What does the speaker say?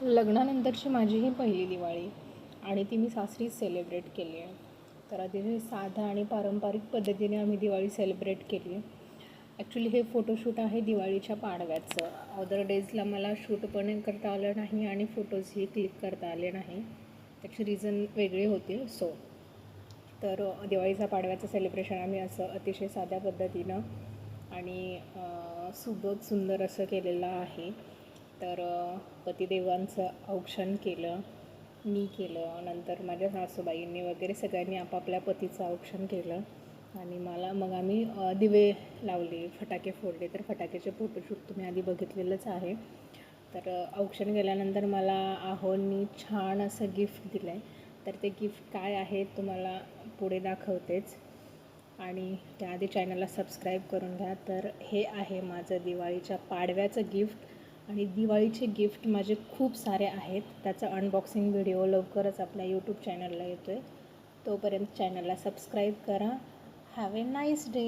लग्नानंतरची माझी ही पहिली दिवाळी आणि ती मी सासरीच सेलिब्रेट केली आहे. तर अतिशय साधा आणि पारंपरिक पद्धतीने आम्ही दिवाळी सेलिब्रेट केली आहे. ॲक्च्युली हे फोटोशूट आहे दिवाळीच्या पाडव्याचं. अदर डेजला मला शूट पण करता आलं नाही आणि फोटोजही क्लिक करता आले नाही. त्याची रिझन वेगळे होतील. तर दिवाळीचा पाडव्याचं सेलिब्रेशन आम्ही असं अतिशय साध्या पद्धतीनं आणि सुबक सुंदर असं केलेलं आहे. तर पतिदेवांचं औक्षण केलं, मी केलं, नंतर माझ्या सासूबाईंनी वगैरे सगळ्यांनी आपापल्या पतीचं औक्षण केलं आणि मग आम्ही दिवे लावले, फटाके फोडले. तर फटाक्याचे फोटोशूट तुम्ही आधी बघितलेलंच आहे. तर औक्षण केल्यानंतर मला आहोंनी छान असं गिफ्ट दिलं आहे. तर ते गिफ्ट काय आहे तुम्हाला पुढे दाखवतेच आणि त्याआधी चॅनलला सबस्क्राईब करून घ्या. तर हे आहे माझं दिवाळीच्या पाडव्याचं गिफ्ट आणि दिवाळीचे गिफ्ट माझे खूप सारे आहेत. त्याचा अनबॉक्सिंग व्हिडिओ लवकरच आपल्या यूट्यूब चॅनलला येतो आहे. तोपर्यंत चॅनलला सबस्क्राईब करा. Have a nice day.